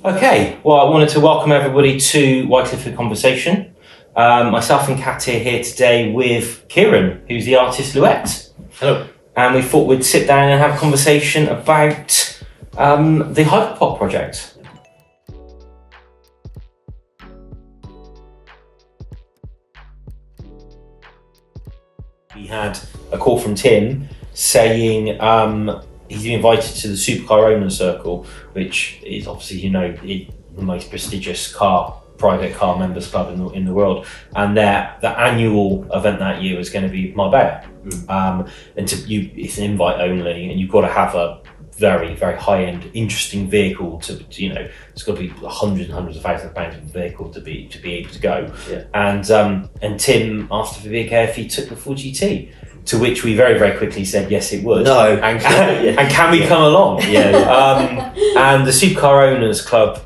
Okay, well, I wanted to welcome everybody to Wyecliffe Conversation. Myself and Kat are here today with Kieran, who's the artist Lhouette. Hello. And we thought we'd sit down and have a conversation about the HYPERPOP project. We had a call from Tim saying he's been invited to the Supercar Owners Circle, which is obviously, the most prestigious private car members club in the world, and the annual event that year was going to be Marbella. And it's an invite only, and you've got to have a very, very high-end, interesting vehicle it's got to be hundreds and hundreds of thousands of pounds of vehicle to be able to go. Yeah. And Tim asked if he took the full GT. To which we very, very quickly said yes, it would. No. And can we come along? Yeah. And the Supercar Owners Club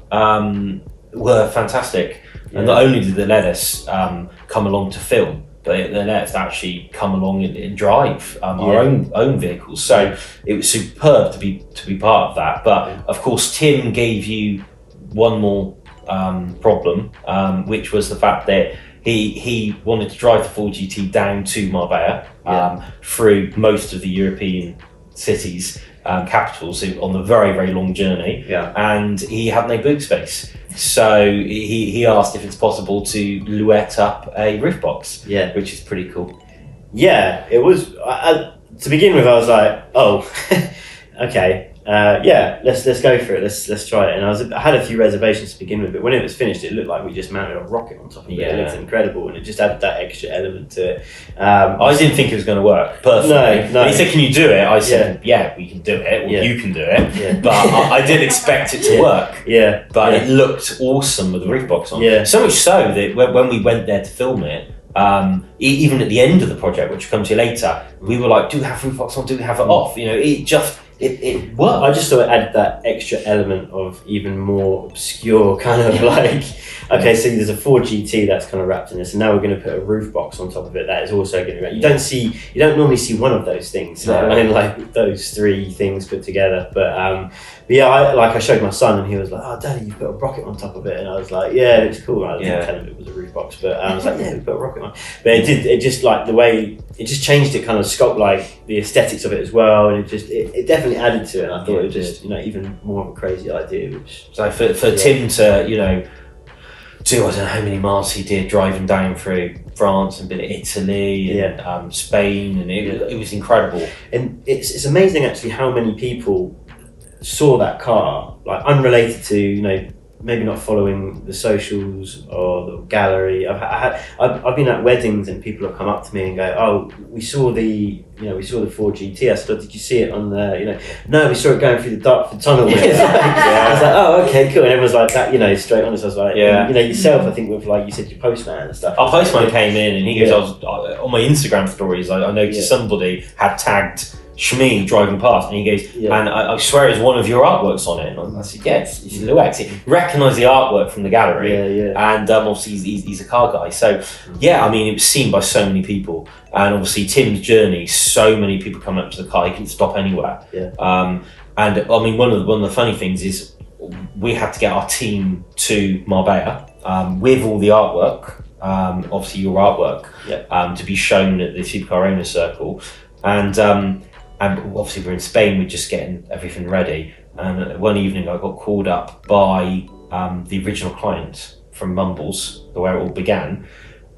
were fantastic. And not only did they let us come along to film, but they let us actually come along and drive our own vehicles. So it was superb to be part of that. But of course, Tim gave you one more problem, which was the fact that he wanted to drive the full GT down to Marbella through most of the European cities, capitals on the very, very long journey. Yeah. And he had no boot space. So he asked if it's possible to Lhouette up a roof box, which is pretty cool. Yeah, it was. To begin with, I was like, oh, okay. Let's go for it. Let's try it. And I had a few reservations to begin with, but when it was finished, it looked like we just mounted a rocket on top of it. It looked incredible, and it just added that extra element to it. I didn't think it was going to work perfectly. No. He said, "Can you do it?" I said, "Yeah, we can do it. Well, you can do it." Yeah. But I didn't expect it to work. Yeah. But it looked awesome with the roof box on. Yeah. So much so that when we went there to film it, even at the end of the project, which will come to later, we were like, "Do we have roof box on? Do we have it off?" It worked. I just thought it added that extra element of even more obscure kind of like, okay, so there's a 4 GT that's kind of wrapped in this, and now we're going to put a roof box on top of it that is also going to be. You don't normally see one of those things. No. I mean, like those three things put together. But I showed my son, and he was like, "Oh, Daddy, you've got a rocket on top of it," and I was like, "Yeah, it's cool." I didn't tell him it was a roof box, but I was like, "Yeah, we put a rocket on." But it just like the way it just changed it, kind of sculpt like the aesthetics of it as well, and it definitely added to it. And I thought it was just even more of a crazy idea. So for Tim to do I don't know how many miles he did driving down through France and been to Italy and Spain, and it was incredible. And it's amazing actually how many people saw that car, like unrelated to maybe not following the socials or the gallery. I've been at weddings and people have come up to me and go, "Oh, we saw the 4 GT." I said, "Did you see it on the?" No, we saw it going through the Dartford tunnel. I was like, "Oh, okay, cool." And everyone's like that, straight honest. I was like, yourself. I think with like you said, your postman and stuff. Our postman came in and he goes, "I was on my Instagram stories. I noticed somebody had tagged Shmee driving past," and he goes, "And I swear it's one of your artworks on it." And I said, "Yeah, it's Lhouette." He recognised the artwork from the gallery, and obviously he's a car guy. So it was seen by so many people, and obviously Tim's journey, so many people coming up to the car, he couldn't stop anywhere. And one of the funny things is we had to get our team to Marbella with all the artwork, obviously your artwork, to be shown at the Supercar Owners Circle, and obviously we're in Spain, we're just getting everything ready. And one evening I got called up by the original client from Mumbles, where it all began.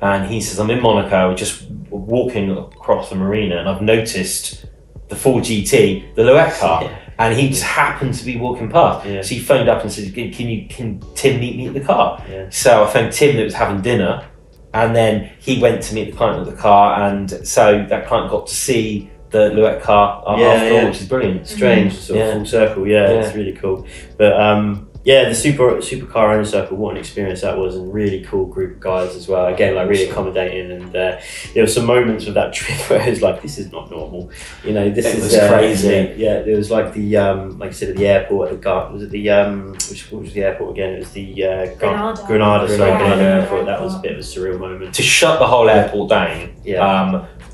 And he says, "I'm in Monaco, we're just walking across the marina, and I've noticed the 4 GT, the Lhouette car." And he just happened to be walking past. So he phoned up and said, can Tim meet me at the car? So I phoned Tim that was having dinner, and then he went to meet the client at the car, and so that client got to see the Lhouette car after all, which is brilliant. Strange, sort of full circle. It's really cool. But the Supercar Owners Circle, what an experience that was, and really cool group of guys as well. Again, like really accommodating, and there were some moments with that trip where it was like, this is not normal. This is crazy. There was like the like you said at the airport at the was it the what was the airport again? It was the Granada Airport. That was a bit of a surreal moment. To shut the whole airport down.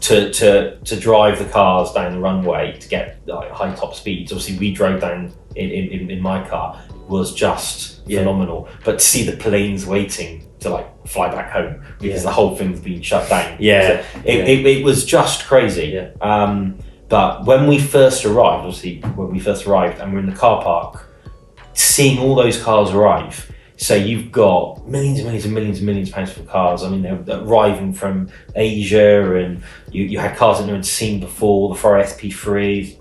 To drive the cars down the runway to get like high top speeds. Obviously, we drove down in my car. was just phenomenal. But to see the planes waiting to like fly back home because the whole thing's been shut down. Yeah. So it was just crazy. Yeah. But when we first arrived and we're in the car park, seeing all those cars arrive, so you've got millions of pounds of cars. I mean, they're arriving from Asia, and you had cars that no one's seen before, the Ferrari SP3,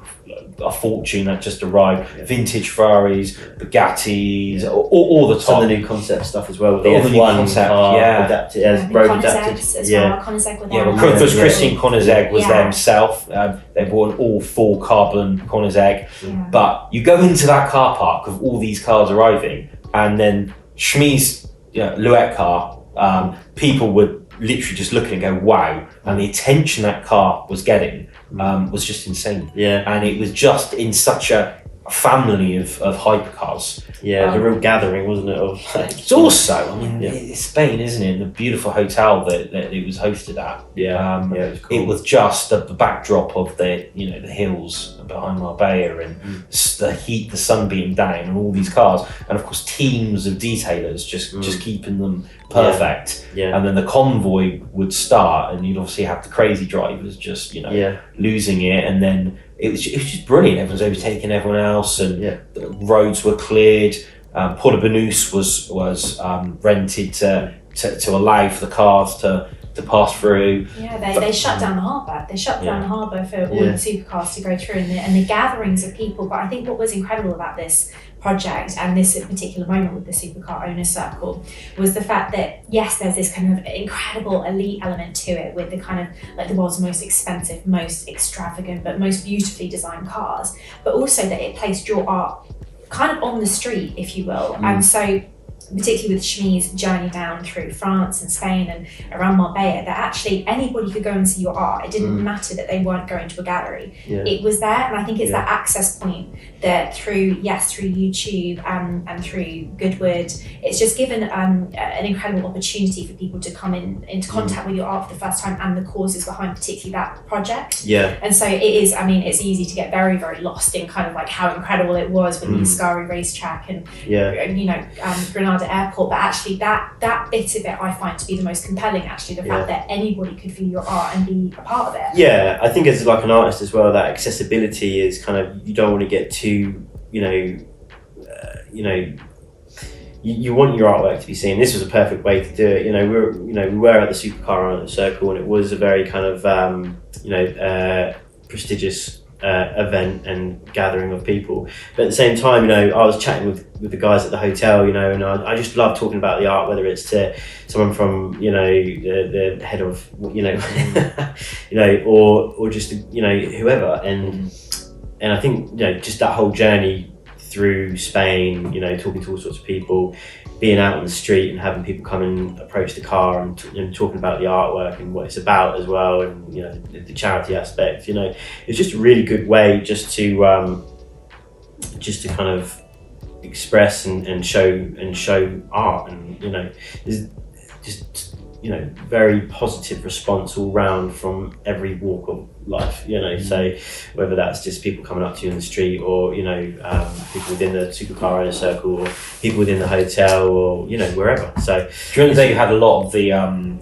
a fortune that just arrived, vintage Ferraris, Bugattis, all the top. Some of the new concept stuff as well. The F1 new concept, adapted, road adapted. As well. Koenigsegg with them. Because Christian Koenigsegg was there himself. They bought an all full carbon Koenigsegg. Yeah. But you go into that car park of all these cars arriving, and then Shmee's Lhouette car, people would literally just look and go, wow. And the attention that car was getting was just insane. Yeah. And it was just in such a family of hypercars. Yeah, a real gathering, wasn't it? Of like, it's also, I mean, it's Spain, isn't it? And the beautifal hotel that it was hosted at. Yeah, it was cool. It was just the backdrop of the the hills behind Marbella and the heat, the sun beating down, and all these cars, and of course teams of detailers just keeping them perfect. Yeah. And then the convoy would start, and you'd obviously have the crazy drivers just losing it, and then it was just brilliant. Everyone's overtaking everyone else, and the roads were cleared. Port de Banús was rented to allow for the cars to pass through. Yeah, they shut down the harbour. They shut down the harbour for all the supercars to go through, and the gatherings of people. But I think what was incredible about this project and this particular moment with the Supercar Owners Circle was the fact that yes, there's this kind of incredible elite element to it with the kind of like the world's most expensive, most extravagant, but most beautifully designed cars, but also that it placed your art kind of on the street, if you will. And so particularly with Shmee's journey down through France and Spain and around Marbella, that actually anybody could go and see your art. It didn't matter that they weren't going to a gallery. It was there, and I think it's that access point that through YouTube and through Goodwood, it's just given an incredible opportunity for people to come into contact with your art for the first time and the causes behind particularly that project. And so it is, I mean, it's easy to get very, very lost in kind of like how incredible it was with the Ascari racetrack and Granada Airport, but actually that bit of it I find to be the most compelling, actually, the fact that anybody could view your art and be a part of it. Yeah, I think as like an artist as well, that accessibility is kind of, you don't want to get too, you want your artwork to be seen. This was a perfect way to do it. We were at the Supercar Owners Circle, and it was a very kind of prestigious event and gathering of people. But at the same time, I was chatting with the guys at the hotel, and I just love talking about the art, whether it's to someone from the head of or just whoever, and I think just that whole journey through Spain, talking to all sorts of people, being out on the street and having people come and approach the car and talking about the artwork and what it's about as well, and the charity aspect. It's just a really good way just to kind of express and show art, and there's just very positive response all round from every walk of life. So whether that's just people coming up to you in the street, or people within the Supercar Owners Circle, or people within the hotel, or wherever. So during the day you had a lot of the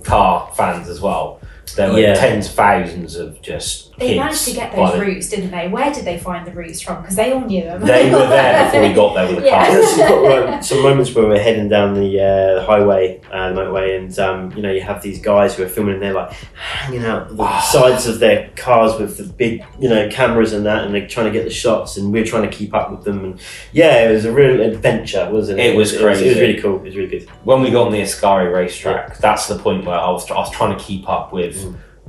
car fans as well. There were tens of thousands of just They managed to get those routes, didn't they? Where did they find the routes from? Because they all knew them. They were there before we got there with the car. You've got some moments where we're heading down the highway, the motorway, and you have these guys who are filming, and they're like hanging out the sides of their cars with the big cameras and that, and they're trying to get the shots, and we're trying to keep up with them. And it was a real adventure, wasn't it? It was crazy. It was really cool. It was really good. When we got on the Ascari racetrack, that's the point where I was trying to keep up with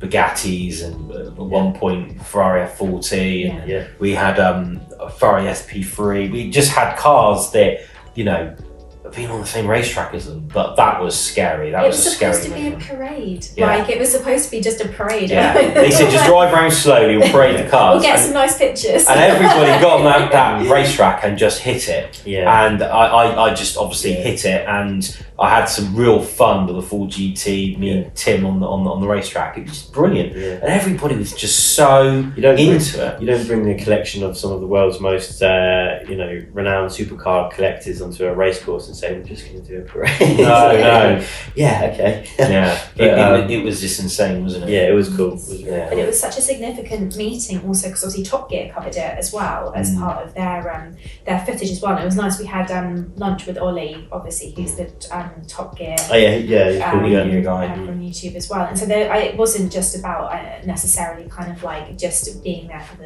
Bugattis, and at one point Ferrari F40, and we had a Ferrari SP3. We just had cars that being on the same racetrack as them, but that was scary. That was a scary It was supposed to moment. be a parade. Yeah. It was supposed to be just a parade. They said just drive around slowly, we'll parade the cars. We'll get some nice pictures. And everybody got on that racetrack and just hit it. And I just obviously hit it, and I had some real fun with the full GT. Me and Tim on the racetrack. It was just brilliant, and everybody was just so into it. You don't bring the collection of some of the world's most renowned supercar collectors onto a race course and say we're just going to do a parade. No. Yeah, okay. Yeah, it was just insane, wasn't it? Yeah, it was cool. But it was such a significant meeting also because obviously Top Gear covered it as well as part of their footage as well. And it was nice. We had lunch with Ollie, obviously, who's the Top Gear. Oh yeah, he's cool. Guy from YouTube as well. And so it wasn't just about necessarily kind of like just being there for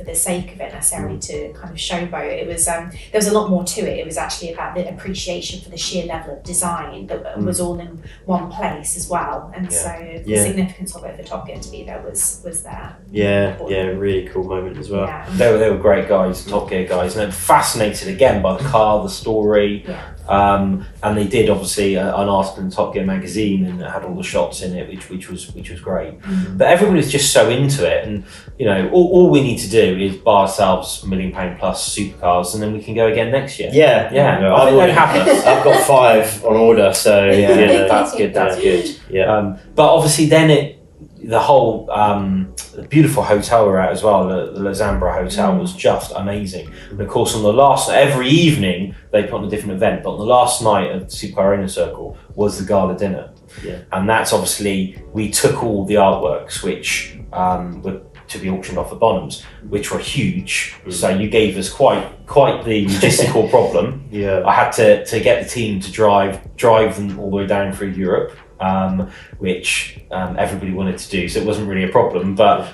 the sake of it necessarily to kind of showboat. It was there was a lot more to it. It was actually about the appreciation for the sheer level of design that was all in one place as well. And so the significance of it for Top Gear to be there was there. Yeah, really cool moment as well. Yeah. They were great guys, Top Gear guys, and I'm fascinated again by the car, the story. Yeah. And they did obviously an article in Top Gear magazine and it had all the shots in it, which was great. Mm-hmm. But everybody's just so into it, and all we need to do is buy ourselves £1 million plus supercars, and then we can go again next year. Yeah. No, I think that happens. I've got 5 on order, so that's good. That's good. Yeah. But obviously, then the whole the beautiful hotel we're at as well, the La Zambra Hotel was just amazing. And of course, every evening they put on a different event, but on the last night of the Supercar Owners Circle was the gala dinner. Yeah. And that's obviously, we took all the artworks which were to be auctioned off at Bonhams, which were huge. So you gave us quite the logistical problem. Yeah. I had to get the team to drive them all the way down through Europe. Which everybody wanted to do, so it wasn't really a problem. But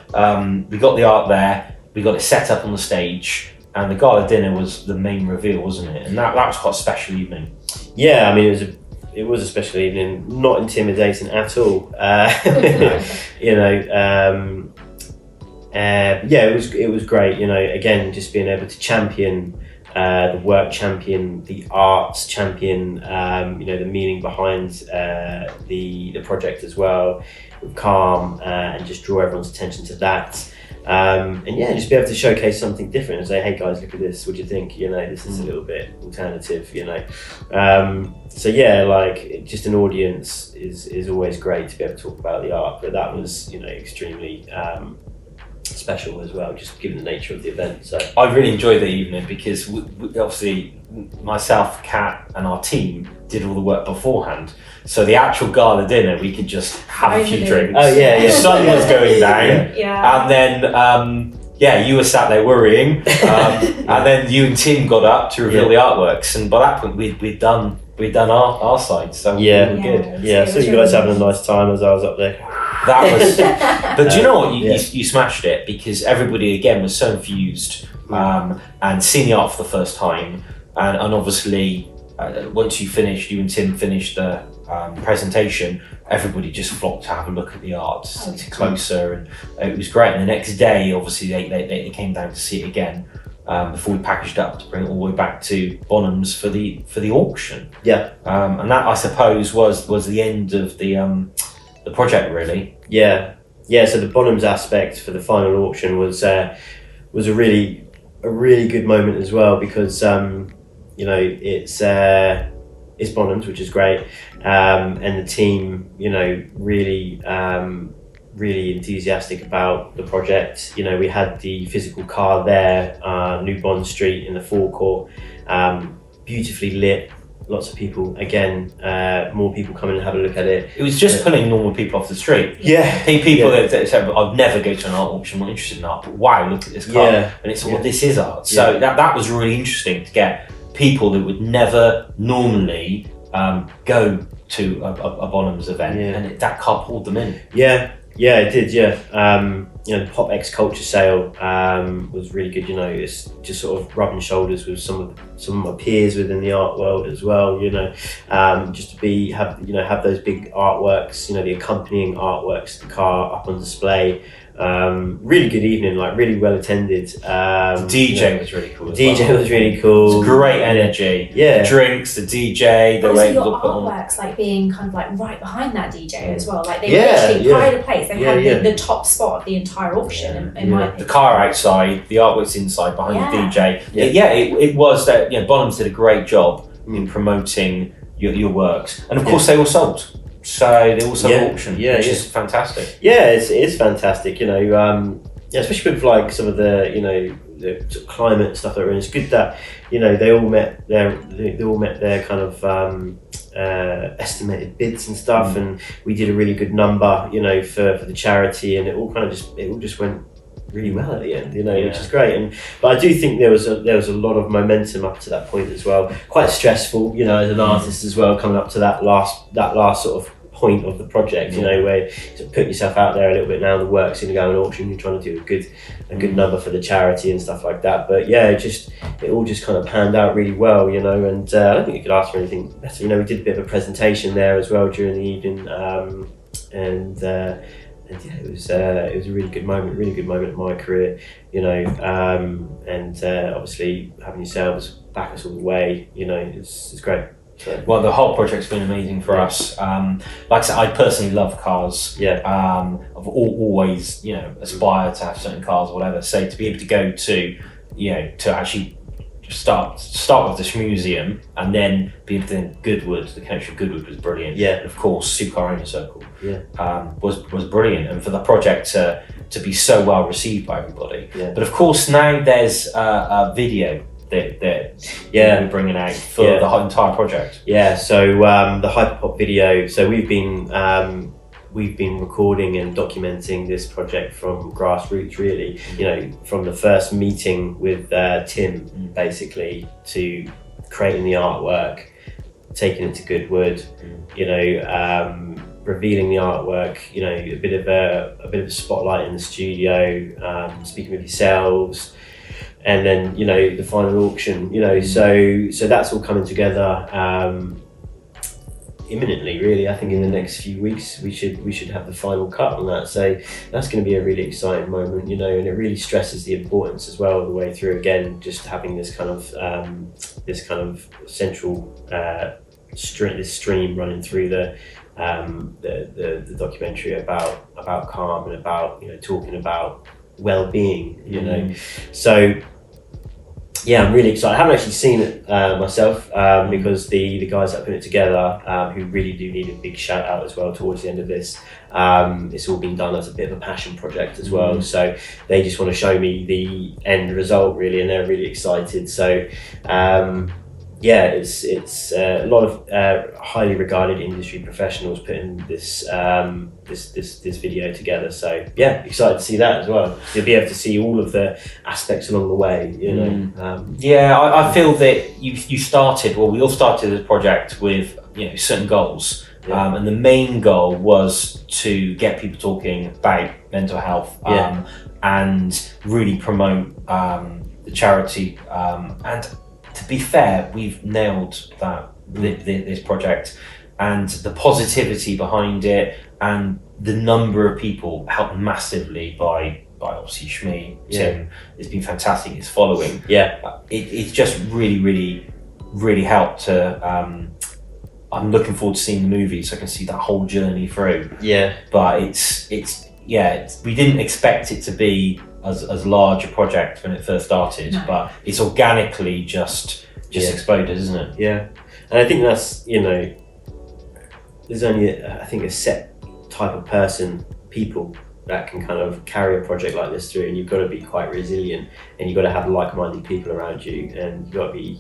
we got the art there, we got it set up on the stage, and the gala dinner was the main reveal, wasn't it? And that was quite a special evening. Yeah, I mean it was a special evening, not intimidating at all. It was great. Again, just being able to champion. The work, champion the arts, champion the meaning behind the project as well, with calm and just draw everyone's attention to that, just be able to showcase something different and say, hey guys, look at this, what do you think? This is a little bit alternative. Just an audience is always great to be able to talk about the art, but that was extremely special as well, just given the nature of the event. So I really enjoyed the evening because we obviously myself, Kat, and our team did all the work beforehand. So the actual gala dinner, we could just have a few drinks. Oh yeah. The sun was going down, and then you were sat there worrying, and then you and Tim got up to reveal the artworks, and by that point we'd done our side, so we were good. Yeah, so you guys having a nice time as I was up there. That was, but do you know what? You smashed it because everybody again was so infused and seeing the art for the first time, and obviously once you and Tim finished the presentation, everybody just flocked to have a look at the art, to closer, and it was great. And the next day, obviously they came down to see it again. Before we packaged it up to bring it all the way back to Bonhams for the auction. Yeah. And that, I suppose, was the end of the project, really. Yeah. So the Bonhams aspect for the final auction was a really good moment as well, because it's Bonhams, which is great, and the team really enthusiastic about the project. We had the physical car there, New Bond Street in the forecourt, beautifully lit, lots of people, again, more people coming and have a look at it. It was just pulling normal people off the street. Yeah. People that said, I'd never go to an art auction, I'm not interested in art, but wow, look at this car. Yeah. And it's, well, this is art. So that was really interesting to get people that would never normally go to a Bonhams event, and that car pulled them in. Yeah, it did. The Pop X Culture sale was really good. It's just sort of rubbing shoulders with some of my peers within the art world as well. Just to have those big artworks, the accompanying artworks, the car up on display. Really good evening, really well attended. The DJ was really cool. The DJ was really cool. It was great energy. Yeah. The drinks, the DJ, the way your artworks being kind of right behind that DJ as well. They literally pride a place. They had the top spot of the entire auction. In my opinion. The car outside, the artworks inside behind the DJ. It was that. Bonhams did a great job in promoting your works, and of course they were sold. So they also auction, which is fantastic. Yeah, it is fantastic. You know, especially with like some of the the sort of climate stuff that we're in. It's good that they all met their kind of estimated bids and stuff, and we did a really good number, for the charity, and it all just went really well at the end, which is great. But I do think there was a lot of momentum up to that point as well. Quite stressful, as an artist as well, coming up to that last sort of point of the project, where you sort of put yourself out there a little bit. Now the work's going to go on auction, you're trying to do a good number for the charity and stuff like that. But yeah, it all just kind of panned out really well, and I don't think you could ask for anything better. We did a bit of a presentation there as well during the evening, and yeah, it was a really good moment in my career, and obviously having yourselves back us all the way, it's great. So. Well, the whole project's been amazing for us. Like I said, I personally love cars. Yeah. I've always, aspired to have certain cars or whatever. So to be able to go to, to actually start with the Shmee and then be able to then Goodwood, the connection with Goodwood was brilliant. Yeah. And of course, Supercar Owners Circle. Yeah. Was brilliant, and for the project to be so well received by everybody. Yeah. But of course, now there's a video that we're bringing out for the entire project. Yeah, so the HYPERPOP video. So we've been recording and documenting this project from grassroots, really. From the first meeting with Tim, basically, to creating the artwork, taking it to Goodwood, revealing the artwork, a bit of a spotlight in the studio, speaking with yourselves. And then the final auction, so that's all coming together imminently, really. I think in the next few weeks we should have the final cut on that. So that's going to be a really exciting moment, and it really stresses the importance as well the way through. Again, just having this kind of central stream running through the documentary about calm and about talking about well-being, So yeah, I'm really excited. I haven't actually seen it myself, because the guys that put it together, who really do need a big shout out as well towards the end of this, it's all been done as a bit of a passion project as well. So they just want to show me the end result, really, and they're really excited. So yeah, it's a lot of highly regarded industry professionals putting this video together. So yeah, excited to see that as well. You'll be able to see all of the aspects along the way. I feel that we all started this project with certain goals, and the main goal was to get people talking about mental health, and really promote the charity, and. To be fair, we've nailed that this project, and the positivity behind it, and the number of people helped massively by obviously Shmee, Tim. It's been fantastic. His following, it's just really, really, really helped to. I'm looking forward to seeing the movie, so I can see that whole journey through. Yeah, but we didn't expect it to be as large a project when it first started, but it's organically just exploded, isn't it? Yeah, and I think that's there's only I think a set type of people that can kind of carry a project like this through, and you've got to be quite resilient, and you've got to have like-minded people around you, and you've got to be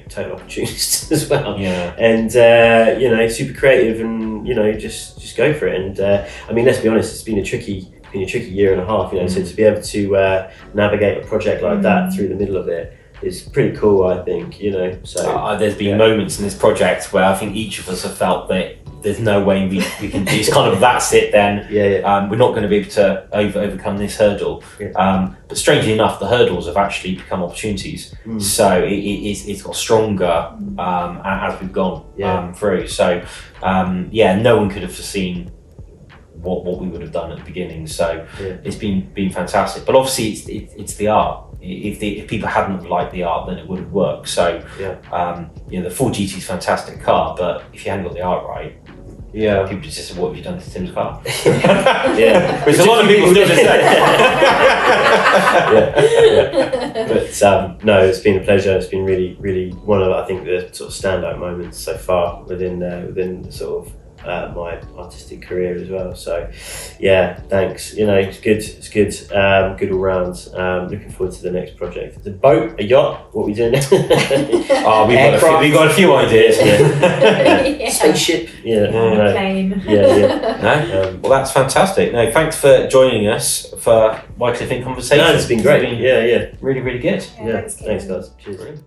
total opportunists as well. Yeah, and super creative, and just go for it. And I mean, let's be honest, it's been a tricky year and a half, so to be able to navigate a project like that through the middle of it is pretty cool, I think, so there's been moments in this project where I think each of us have felt that there's no way we can do it's kind of that's it then. We're not going to be able to overcome this hurdle, but strangely enough the hurdles have actually become opportunities, so it's got stronger as we've gone through. So no one could have foreseen what we would have done at the beginning, so it's been fantastic. But obviously it's the art. If people hadn't liked the art, then it wouldn't work. So the Ford GT is a fantastic car, but if you hadn't got the art right, people just said, what have you done to Tim's car? Which a lot of people still just say. But no, it's been a pleasure. It's been really, really one of, I think, the sort of standout moments so far within sort of my artistic career as well. So yeah, thanks. You know, it's good. It's good. Good all round. Looking forward to the next project. The boat, a yacht. What are we doing? We got a few ideas. Yeah. Spaceship. Yeah. Plane. Yeah. No? Well, that's fantastic. No, thanks for joining us for Wyecliffe in Conversation. No, it's been great. It's been yeah. really, really good. Yeah, Thanks guys. Cheers. Brilliant.